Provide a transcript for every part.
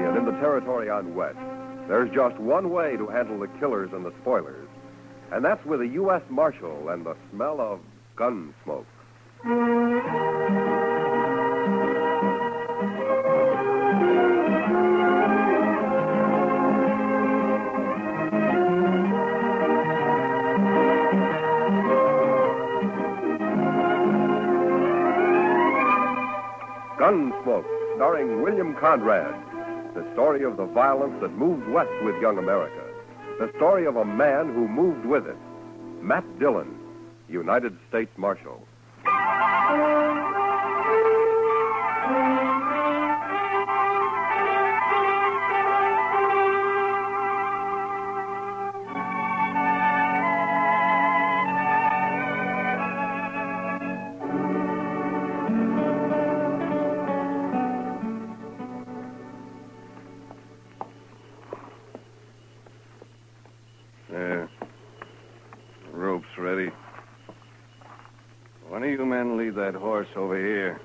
and in the territory on west, there's just one way to handle the killers and the spoilers, and that's with a U.S. Marshal and the smell of Gunsmoke. Gunsmoke, starring William Conrad. The story of the violence that moved west with young America. The story of a man who moved with it. Matt Dillon, United States Marshal. There. The rope's ready. One of you men lead that horse over here.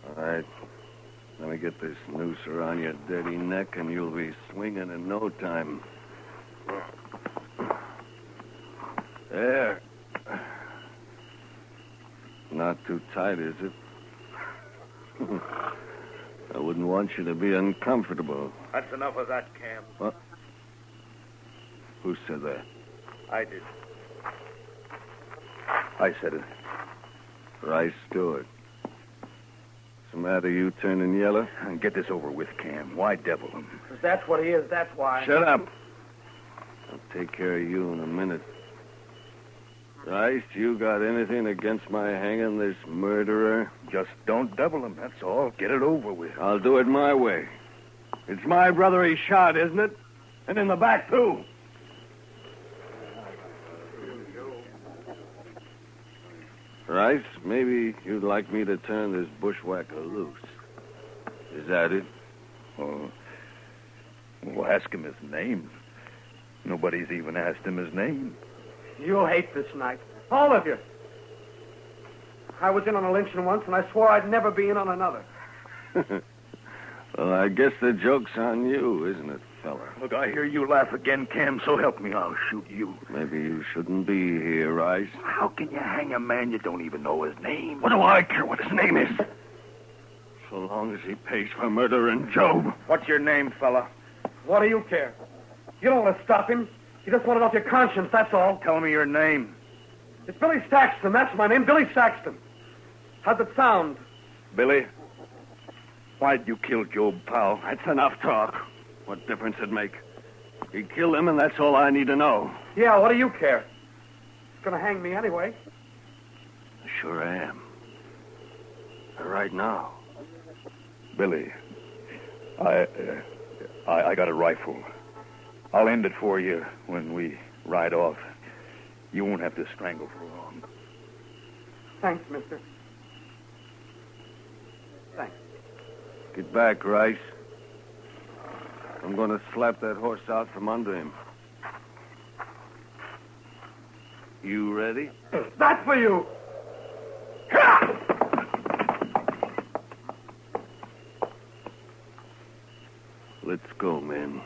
All right. Let me get this noose around your dirty neck, and you'll be swinging in no time. There. Not too tight, is it? I wouldn't want you to be uncomfortable. That's enough of that, Cam. What? Who said that? I did. I said it. Rice Stewart. What's the matter, you turning yellow? Get this over with, Cam. Why devil him? Because that's what he is, that's why. Shut up. I'll take care of you in a minute. Rice, you got anything against my hanging this murderer? Just don't devil him, that's all. Get it over with. I'll do it my way. It's my brother he shot, isn't it? And in the back, too. Rice, maybe you'd like me to turn this bushwhacker loose. Is that it? Oh, we'll ask him his name. Nobody's even asked him his name. You'll hate this night. All of you. I was in on a lynching once, and I swore I'd never be in on another. Well, I guess the joke's on you, isn't it, fella? Look, I hear you laugh again, Cam, so help me, I'll shoot you. Maybe you shouldn't be here, Rice. How can you hang a man you don't even know his name? What do I care what his name is? So long as he pays for murdering Job. What's your name, fella? What do you care? You don't want to stop him. You just want it off your conscience, that's all. Tell me your name. It's Billy Saxton, that's my name, Billy Saxton. How's it sound? Billy, why'd you kill Job Powell? That's enough talk. What difference it make? He killed him, and that's all I need to know. Yeah, what do you care? He's going to hang me anyway. Sure I am. Right now. Billy, I got a rifle. I'll end it for you when we ride off. You won't have to strangle for long. Thanks, mister. Thanks. Get back, Rice. I'm going to slap that horse out from under him. You ready? That's for you! Let's go, men.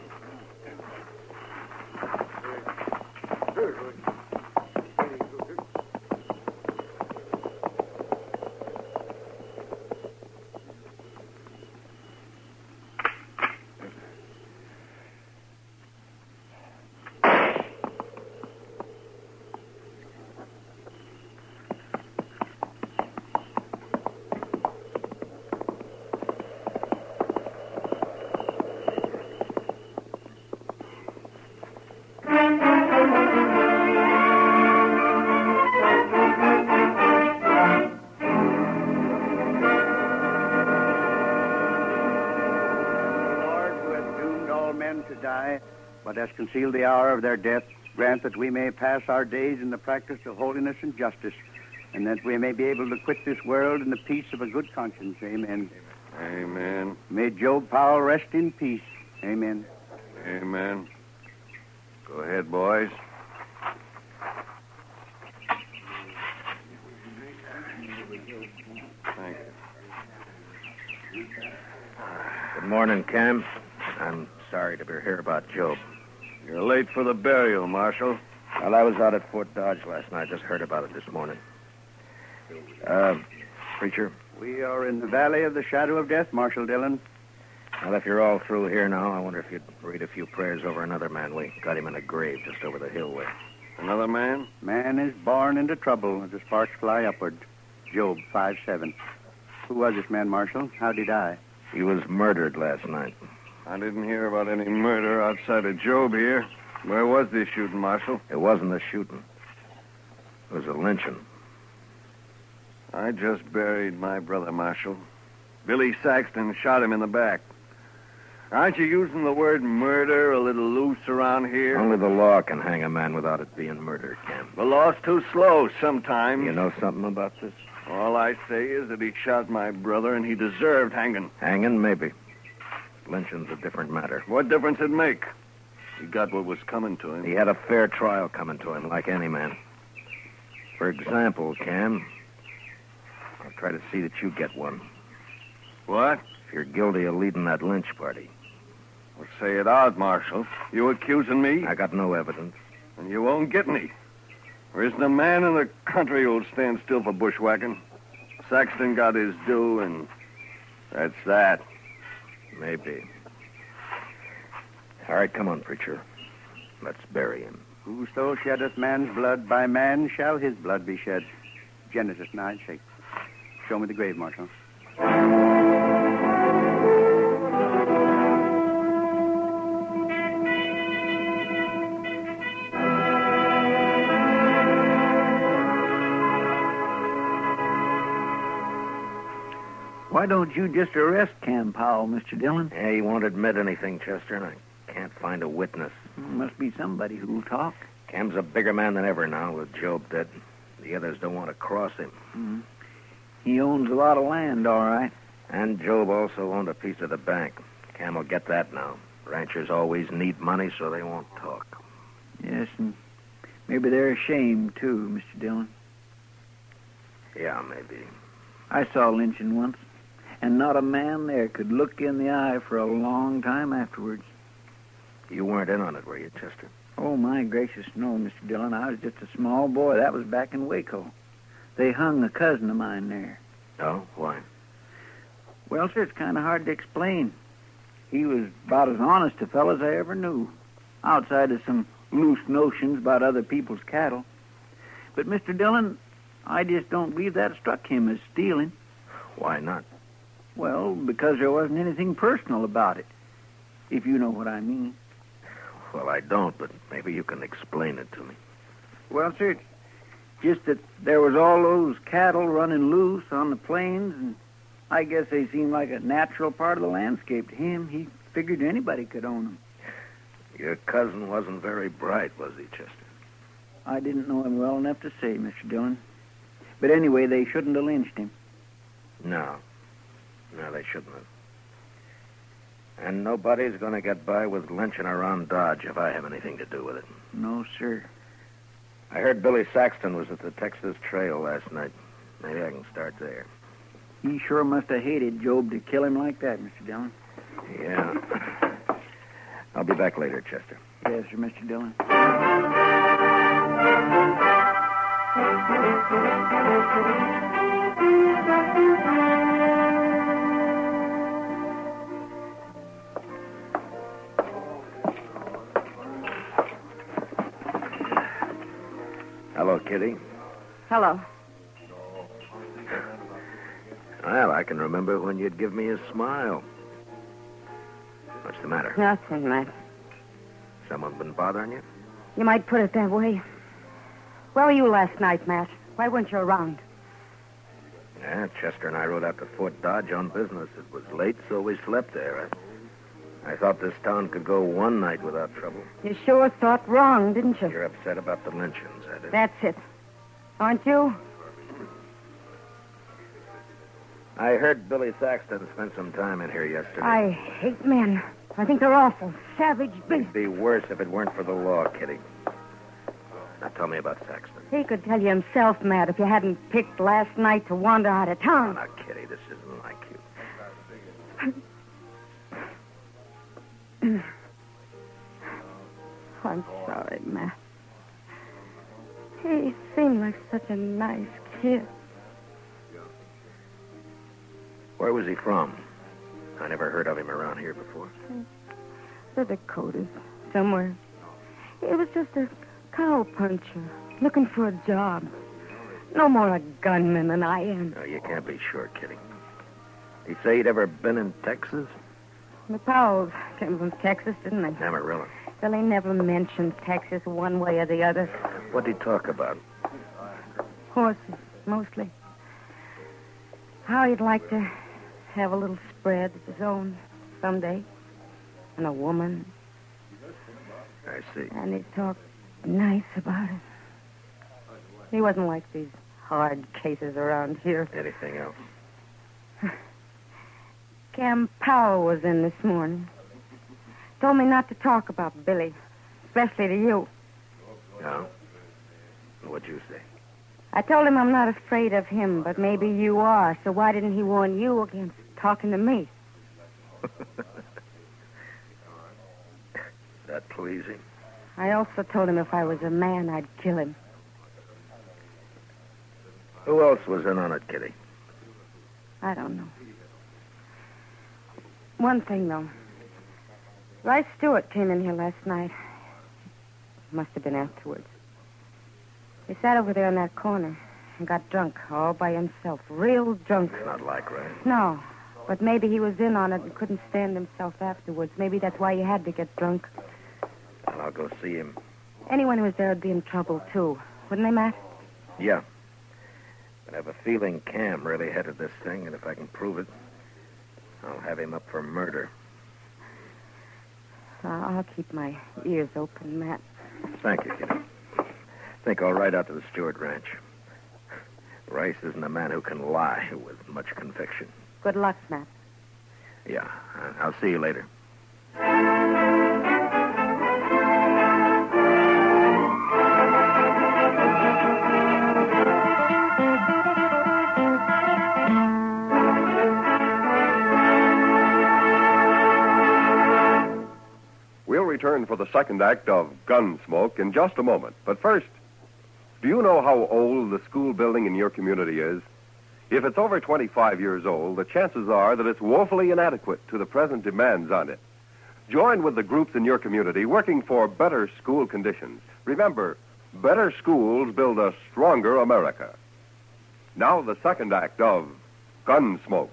But has concealed the hour of their death, grant that we may pass our days in the practice of holiness and justice, and that we may be able to quit this world in the peace of a good conscience. Amen. Amen. May Job Powell rest in peace. Amen. Amen. Go ahead, boys. Thank you. Good morning, Cam. I'm sorry to hear about Job. You're late for the burial, Marshal. Well, I was out at Fort Dodge last night. Just heard about it this morning. Preacher? We are in the valley of the shadow of death, Marshal Dillon. Well, if you're all through here now, I wonder if you'd read a few prayers over another man. We got him in a grave just over the hill way. Another man? Man is born into trouble as the sparks fly upward. Job 5:7. Who was this man, Marshal? How'd he die? He was murdered last night. I didn't hear about any murder outside of Job here. Where was this shooting, Marshal? It wasn't a shooting. It was a lynching. I just buried my brother, Marshal. Billy Saxton shot him in the back. Aren't you using the word murder a little loose around here? Only the law can hang a man without it being murder, Cam. The law's too slow sometimes. You know something about this? All I say is that he shot my brother and he deserved hanging. Hanging, maybe. Lynching's a different matter. What difference it make? He got what was coming to him. He had a fair trial coming to him, like any man. For example, Cam, I'll try to see that you get one. What? If you're guilty of leading that lynch party. Well, say it out, Marshal. You accusing me? I got no evidence. And you won't get any. There isn't a man in the country who'll stand still for bushwhacking. Saxton got his due, and that's that. Maybe. All right, come on, preacher. Let's bury him. Whoso sheddeth man's blood, by man shall his blood be shed. Genesis 9:6. Show me the grave, Marshal. Why don't you just arrest Cam Powell, Mr. Dillon? Yeah, he won't admit anything, Chester, and I can't find a witness. Must be somebody who'll talk. Cam's a bigger man than ever now, with Job dead. The others don't want to cross him. He owns a lot of land, all right. And Job also owned a piece of the bank. Cam will get that now. Ranchers always need money, so they won't talk. Yes, and maybe they're ashamed, too, Mr. Dillon. Yeah, maybe. I saw lynching once, and not a man there could look in the eye for a long time afterwards. You weren't in on it, were you, Chester? Oh, my gracious, no, Mr. Dillon. I was just a small boy. That was back in Waco. They hung a cousin of mine there. Oh? Why? Well, sir, it's kind of hard to explain. He was about as honest a fellow as I ever knew, outside of some loose notions about other people's cattle. But, Mr. Dillon, I just don't believe that struck him as stealing. Why not? Well, because there wasn't anything personal about it, if you know what I mean. Well, I don't, but maybe you can explain it to me. Well, sir, it's just that there was all those cattle running loose on the plains, and I guess they seemed like a natural part of the landscape to him. He figured anybody could own them. Your cousin wasn't very bright, was he, Chester? I didn't know him well enough to say, Mr. Dillon. But anyway, they shouldn't have lynched him. No. No, they shouldn't have. And nobody's going to get by with lynching around Dodge if I have anything to do with it. No, sir. I heard Billy Saxton was at the Texas Trail last night. Maybe I can start there. He sure must have hated Job to kill him like that, Mr. Dillon. Yeah. I'll be back later, Chester. Yes, sir, Mr. Dillon. Hello, Kitty. Hello. Well, I can remember when you'd give me a smile. What's the matter? Nothing, Matt. Someone been bothering you? You might put it that way. Where were you last night, Matt? Why weren't you around? Yeah, Chester and I rode out to Fort Dodge on business. It was late, so we slept there. I thought this town could go one night without trouble. You sure thought wrong, didn't you? You're upset about the lynchings, I did. That's it. Aren't you? I heard Billy Saxton spent some time in here yesterday. I hate men. I think they're awful. Savage beasts. It'd be worse if it weren't for the law, Kitty. Now tell me about Saxton. He could tell you himself, Matt, if you hadn't picked last night to wander out of town. Now, Kitty. was such a nice kid. Where was he from? I never heard of him around here before. The Dakotas, somewhere. He was just a cow puncher, looking for a job. No more a gunman than I am. No, you can't be sure, Kitty. He say he'd ever been in Texas? The Powells came from Texas, didn't they? Amarillo. Well, they never mentioned Texas one way or the other. What'd he talk about? Horses, mostly. How he'd like to have a little spread of his own someday. And a woman. I see. And he talked nice about it. He wasn't like these hard cases around here. Anything else? Cam Powell was in this morning. Told me not to talk about Billy, especially to you. No? What'd you say? I told him I'm not afraid of him, but maybe you are, so why didn't he warn you against talking to me? That pleasing? I also told him if I was a man, I'd kill him. Who else was in on it, Kitty? I don't know. One thing, though. Rice Stewart came in here last night. Must have been afterwards. He sat over there in that corner and got drunk all by himself. Real drunk. Not like Rice. No, but maybe he was in on it and couldn't stand himself afterwards. Maybe that's why he had to get drunk. Well, I'll go see him. Anyone who was there would be in trouble, too. Wouldn't they, Matt? Yeah. But I have a feeling Cam really headed this thing, and if I can prove it, I'll have him up for murder. I'll keep my ears open, Matt. Thank you, Kitty. Think I'll ride out to the Stewart Ranch. Rice isn't a man who can lie with much conviction. Good luck, Matt. Yeah, I'll see you later. We'll return for the second act of Gunsmoke in just a moment. But first, do you know how old the school building in your community is? If it's over 25 years old, the chances are that it's woefully inadequate to the present demands on it. Join with the groups in your community working for better school conditions. Remember, better schools build a stronger America. Now the second act of Gunsmoke.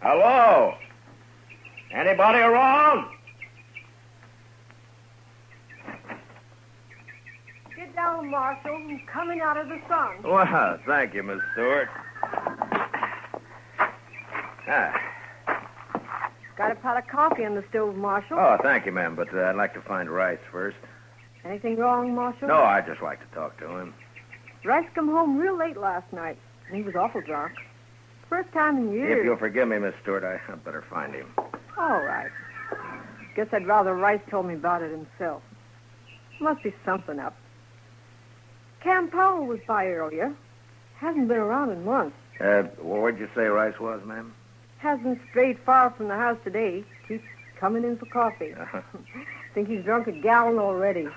Hello? Anybody around? Get down, Marshal. I'm coming out of the sun. Well, thank you, Miss Stewart. Got a pot of coffee on the stove, Marshal. Oh, thank you, ma'am, but I'd like to find Rice first. Anything wrong, Marshal? No, I'd just like to talk to him. Rice come home real late last night, and he was awful drunk. First time in years. If you'll forgive me, Miss Stewart, I'd better find him. All right. Guess I'd rather Rice told me about it himself. Must be something up. Cam Powell was by earlier. Hasn't been around in months. Where'd you say Rice was, ma'am? Hasn't strayed far from the house today. Keeps coming in for coffee. Think he's drunk a gallon already.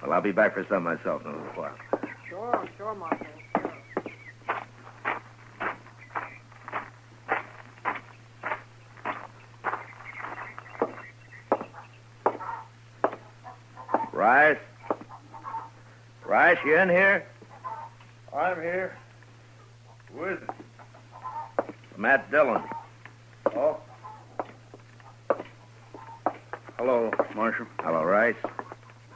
Well, I'll be back for some myself in a little while. Sure, Marshal. Rice? Rice, you in here? I'm here. Who is it? Matt Dillon. Oh? Hello, Marshal. Hello, Rice.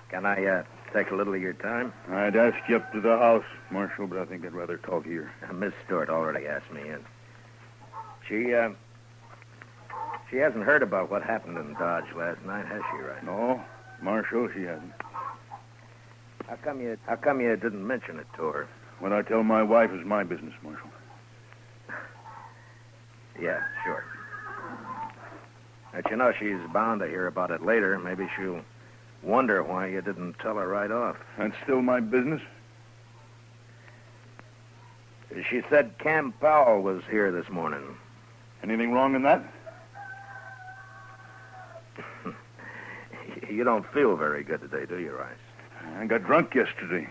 Can I take a little of your time? I'd ask you up to the house, Marshal, but I think I'd rather talk here. Miss Stewart already asked me in. She hasn't heard about what happened in Dodge last night, has she, Rice? No, Marshal, she hasn't. How come you didn't mention it to her? What I tell my wife is my business, Marshal. Yeah, sure. But you know, she's bound to hear about it later. Maybe she'll wonder why you didn't tell her right off. That's still my business. She said Cam Powell was here this morning. Anything wrong in that? You don't feel very good today, do you, Rice? I got drunk yesterday.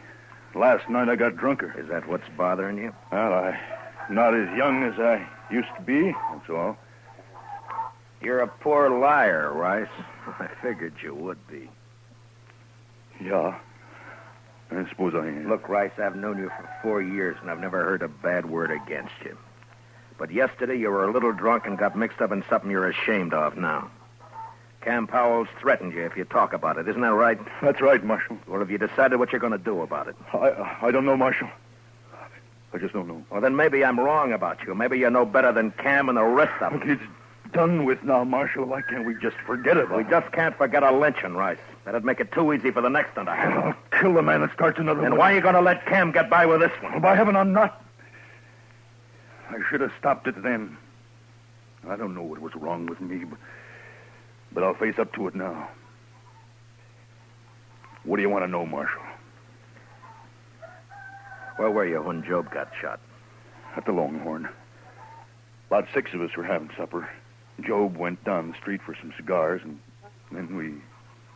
Last night I got drunker. Is that what's bothering you? Well, I'm not as young as I used to be, that's all. You're a poor liar, Rice. I figured you would be. Yeah, I suppose I am. Look, Rice, I've known you for 4 years, and I've never heard a bad word against you. But yesterday you were a little drunk and got mixed up in something you're ashamed of now. Cam Powell's threatened you if you talk about it. Isn't that right? That's right, Marshal. Well, have you decided what you're going to do about it? I don't know, Marshal. I just don't know. Well, then maybe I'm wrong about you. Maybe you know better than Cam and the rest of them. Look, it's done with now, Marshal. Why can't we just forget it? We just can't forget a lynching, Rice. That'd make it too easy for the next one to happen. I'll kill the man that starts another one. Then why are you going to let Cam get by with this one? Well, by heaven, I'm not. I should have stopped it then. I don't know what was wrong with me, but I'll face up to it now. What do you want to know, Marshal? Where were you when Job got shot? At the Longhorn. About 6 of us were having supper. Job went down the street for some cigars, and then we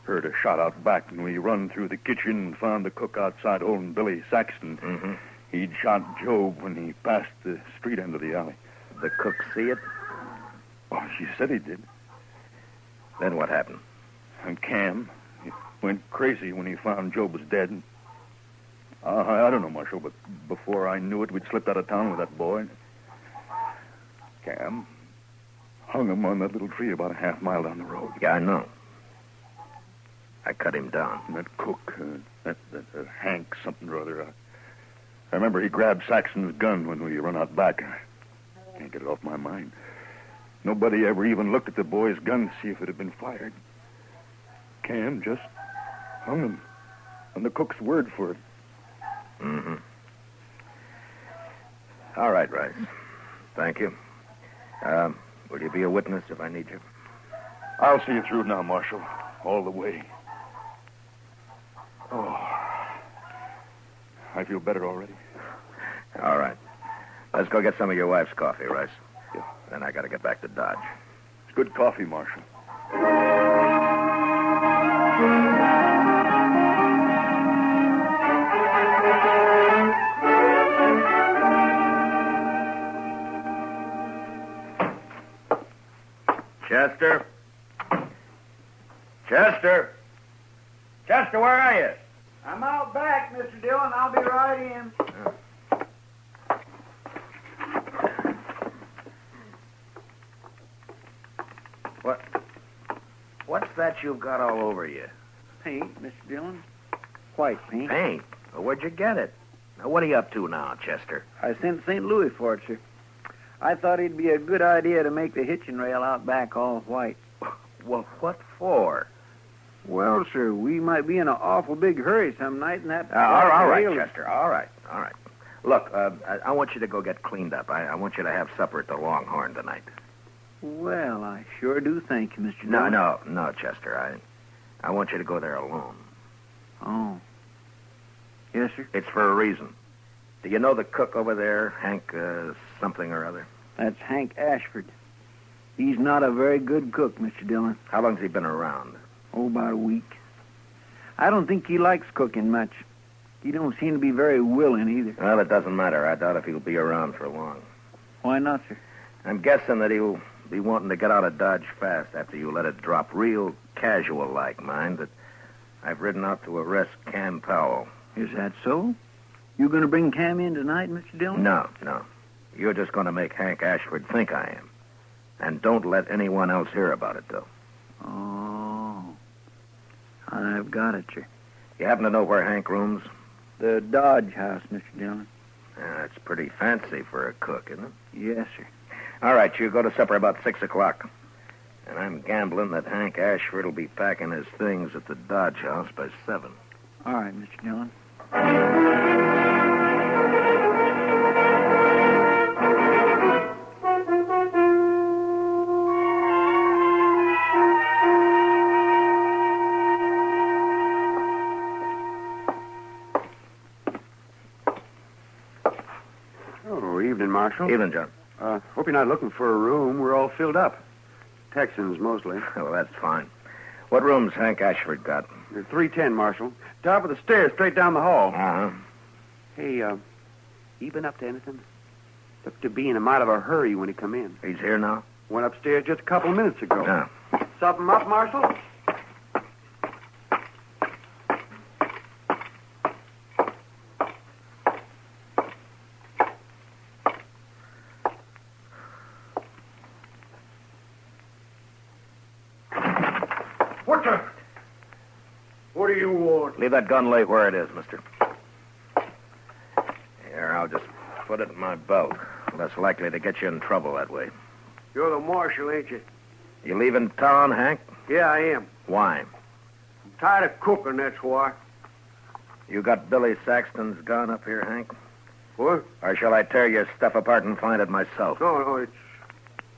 heard a shot out back, and we run through the kitchen and found the cook outside holding Billy Saxton. Mm-hmm. He'd shot Job when he passed the street end of the alley. The cook see it? Oh, she said he did. Then what happened? And Cam, he went crazy when he found Job was dead. And, I don't know, Marshal, but before I knew it, we'd slipped out of town with that boy. Cam hung him on that little tree about a half mile down the road. Yeah, I know. I cut him down. And that cook, that Hank something or other, I remember he grabbed Saxon's gun when we run out back. I can't get it off my mind. Nobody ever even looked at the boy's gun to see if it had been fired. Cam just hung him on the cook's word for it. Mm-hmm. All right, Rice. Thank you. Will you be a witness if I need you? I'll see you through now, Marshal. All the way. Oh. I feel better already. All right. Let's go get some of your wife's coffee, Rice. Yeah. Then I got to get back to Dodge. It's good coffee, Marshal. Chester? Chester? Chester, where are you? I'm out back, Mr. Dillon. I'll be right in. What's that you've got all over you? Paint, Mr. Dillon. White paint. Paint? Well, where'd you get it? Now, what are you up to now, Chester? I sent St. Louis for it, sir. I thought it'd be a good idea to make the hitching rail out back all white. Well, what for? Well, sir, we might be in an awful big hurry some night, and that... all right, Chester. All right. Look, I want you to go get cleaned up. I want you to have supper at the Longhorn tonight. Well, I sure do thank you, Mr. Dillon. No, Chester. I want you to go there alone. Oh. Yes, sir? It's for a reason. Do you know the cook over there, Hank something or other? That's Hank Ashford. He's not a very good cook, Mr. Dillon. How long's he been around? Oh, about a week. I don't think he likes cooking much. He don't seem to be very willing either. Well, it doesn't matter. I doubt if he'll be around for long. Why not, sir? I'm guessing that he'll be wanting to get out of Dodge fast after you let it drop. Real casual-like, mind, that I've ridden out to arrest Cam Powell. Is that so? You going to bring Cam in tonight, Mr. Dillon? No. You're just going to make Hank Ashford think I am. And don't let anyone else hear about it, though. Oh. I've got it, sir. You happen to know where Hank rooms? The Dodge house, Mr. Dillon. It's pretty fancy for a cook, isn't it? Yes, sir. All right, you go to supper about 6 o'clock. And I'm gambling that Hank Ashford will be packing his things at the Dodge house by 7. All right, Mr. Dillon. Oh, evening, Marshal. Evening, John. Hope you're not looking for a room. We're all filled up. Texans, mostly. Well, that's fine. What room's Hank Ashford got? 310, Marshal. Top of the stairs, straight down the hall. Uh-huh. Hey, you been up to anything? Looked to be in a mite of a hurry when he come in. He's here now? Went upstairs just a couple of minutes ago. Yeah. Something up, Marshal? What do you want? Leave that gun lay where it is, mister. Here, I'll just put it in my belt. Less likely to get you in trouble that way. You're the marshal, ain't you? You leaving town, Hank? Yeah, I am. Why? I'm tired of cooking, that's why. You got Billy Saxton's gun up here, Hank? What? Or shall I tear your stuff apart and find it myself? No, it's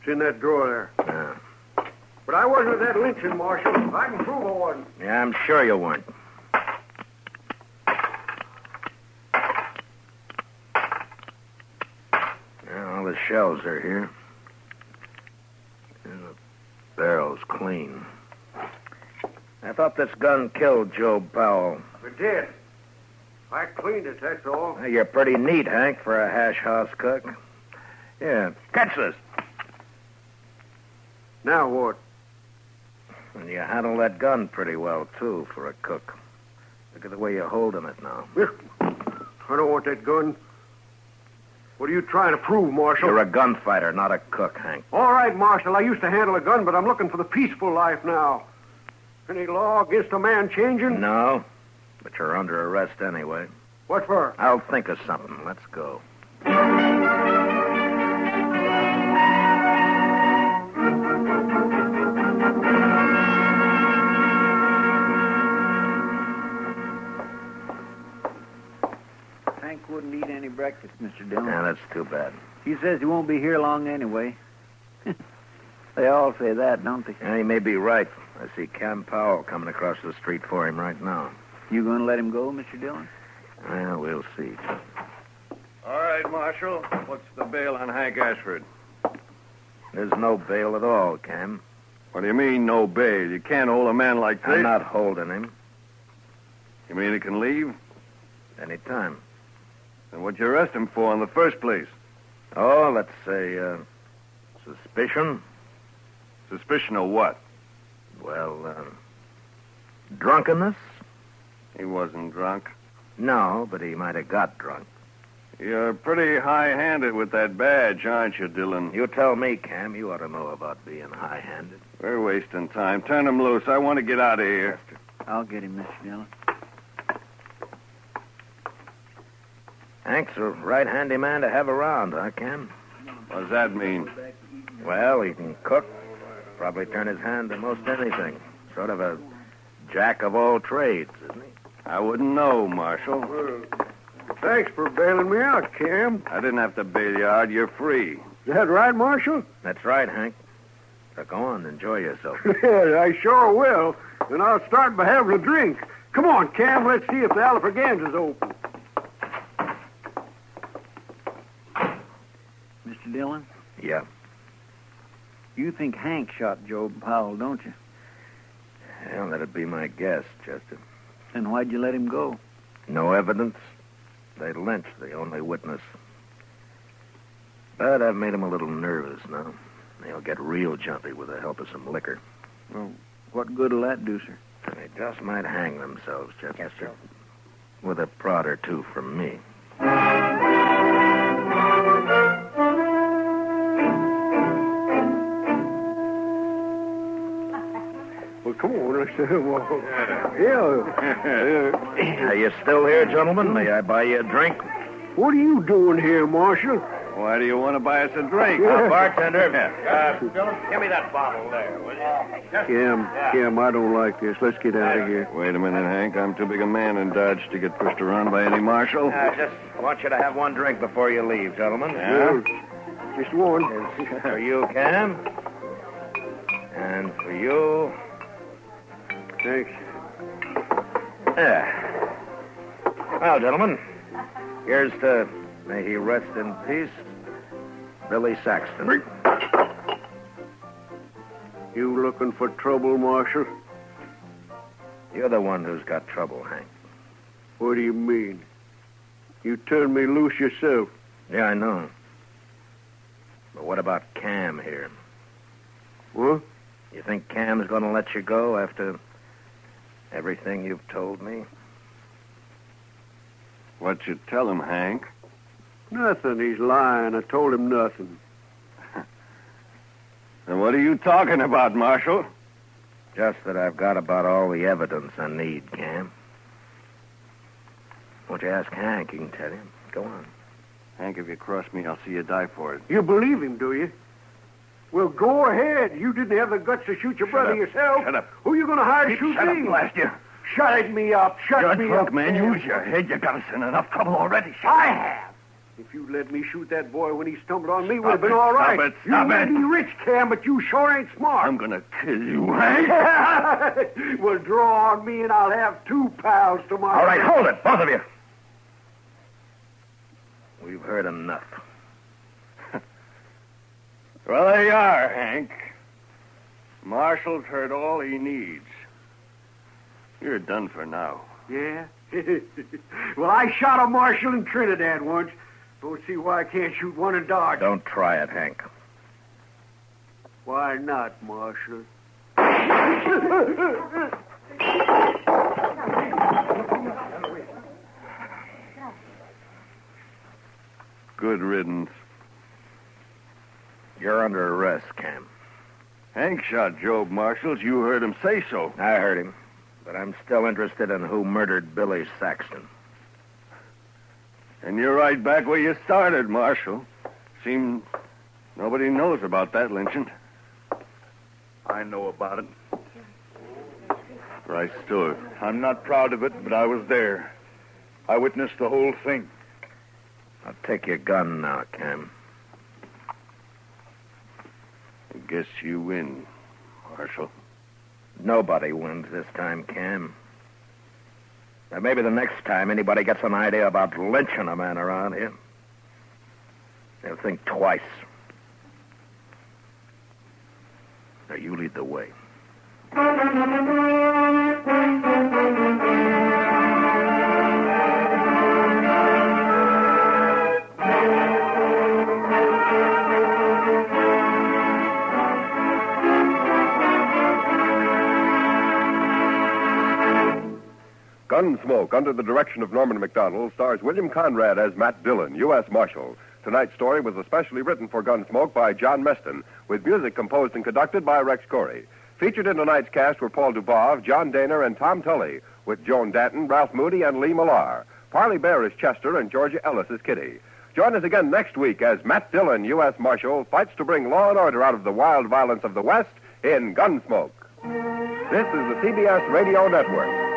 in that drawer there. Yeah. But I wasn't at that lynching, Marshal. I can prove I wasn't. Yeah, I'm sure you weren't. Yeah, all the shells are here. And the barrel's clean. I thought this gun killed Joe Powell. It did. I cleaned it, that's all. Well, you're pretty neat, Hank, for a hash house cook. Yeah, catch this. Now what? And you handle that gun pretty well, too, for a cook. Look at the way you're holding it now. I don't want that gun. What are you trying to prove, Marshal? You're a gunfighter, not a cook, Hank. All right, Marshal. I used to handle a gun, but I'm looking for the peaceful life now. Any law against a man changing? No, but you're under arrest anyway. What for? I'll think of something. Let's go. Hank wouldn't eat any breakfast, Mr. Dillon. Yeah, that's too bad. He says he won't be here long anyway. They all say that, don't they? Yeah, he may be right. I see Cam Powell coming across the street for him right now. You going to let him go, Mr. Dillon? Well, we'll see. All right, Marshal. What's the bail on Hank Ashford? There's no bail at all, Cam. What do you mean, no bail? You can't hold a man like this. I'm not holding him. You mean he can leave? Anytime. Then what'd you arrest him for in the first place? Oh, let's say, suspicion. Suspicion of what? Well, drunkenness? He wasn't drunk. No, but he might have got drunk. You're pretty high-handed with that badge, aren't you, Dillon? You tell me, Cam. You ought to know about being high-handed. We're wasting time. Turn him loose. I want to get out of here. I'll get him, Mr. Dillon. Hank's a right handy man to have around, huh, Cam? What does that mean? Well, he can cook. Probably turn his hand to most anything. Sort of a jack of all trades, isn't he? I wouldn't know, Marshal. Thanks for bailing me out, Cam. I didn't have to bail you out. You're free. Is that right, Marshal? That's right, Hank. So go on, enjoy yourself. Yeah, I sure will. And I'll start by having a drink. Come on, Cam, let's see if the Alfraganza's open. Mr. Dillon, Yeah. you think Hank shot Joe Powell, don't you? Well, that'd be my guess, Chester. Then why'd you let him go? No evidence. They lynched the only witness. But I've made him a little nervous now. He'll get real jumpy with the help of some liquor. Well, what good'll that do, sir? They just might hang themselves, Chester. With a prod or two from me. Well, come on, let's yeah. Are you still here, gentlemen? May I buy you a drink? What are you doing here, Marshal? Why do you want to buy us a drink? Bartender. Give me that bottle there, will you? Cam, I don't like this. Let's get out of here. Wait a minute, Hank. I'm too big a man in Dodge to get pushed around by any marshal. I just want you to have one drink before you leave, gentlemen. Yeah? Just one. It's for you, Cam. And for you. Thanks. Yeah. Well, gentlemen, here's to May he rest in peace, Billy Saxton. You looking for trouble, Marshal? You're the one who's got trouble, Hank. What do you mean? You turned me loose yourself. Yeah, I know. But what about Cam here? What? You think Cam's going to let you go after everything you've told me? What'd you tell him, Hank? Nothing. He's lying. I told him nothing. And what are you talking about, Marshal? Just that I've got about all the evidence I need, Cam. Won't you ask Hank? He can tell you. Go on. Hank, if you cross me, I'll see you die for it. You believe him, do you? Well, go ahead. You didn't have the guts to shoot your brother yourself. Shut up. Who are you going to hire to shoot Shut me? up, blast you. Shut me up. Shut You're me drunk, up. man. Use your head. You got us in enough trouble already. I have. If you'd let me shoot that boy when he stumbled on me, would have been it, all right. stop it, stop you may it. be rich, Cam, but you sure ain't smart. I'm going to kill you, Hank. Well, draw on me and I'll have 2 pals tomorrow. All right, hold it, both of you. We've heard enough. Well, there you are, Hank. Marshall's heard all he needs. You're done for now. Yeah? Well, I shot a marshal in Trinidad once. Don't see why I can't shoot one in Dodge. Don't try it, Hank. Why not, Marshal? Good riddance. You're under arrest, Cam. Hank shot Job Marshall. You heard him say so. I heard him. But I'm still interested in who murdered Billy Saxton. And you're right back where you started, Marshal. Seems nobody knows about that lynching. I know about it. Right stood. I'm not proud of it, but I was there. I witnessed the whole thing. I'll take your gun now, Cam. I guess you win, Marshal. Nobody wins this time, Cam. Now, maybe the next time anybody gets an idea about lynching a man around here, they'll think twice. Now, you lead the way. Gunsmoke, under the direction of Norman Macdonald, stars William Conrad as Matt Dillon, U.S. Marshal. Tonight's story was especially written for Gunsmoke by John Meston, with music composed and conducted by Rex Corey. Featured in tonight's cast were Paul Dubov, John Daner, and Tom Tully, with Joan Danton, Ralph Moody, and Lee Millar. Parley Bear is Chester, and Georgia Ellis is Kitty. Join us again next week as Matt Dillon, U.S. Marshal, fights to bring law and order out of the wild violence of the West in Gunsmoke. This is the CBS Radio Network.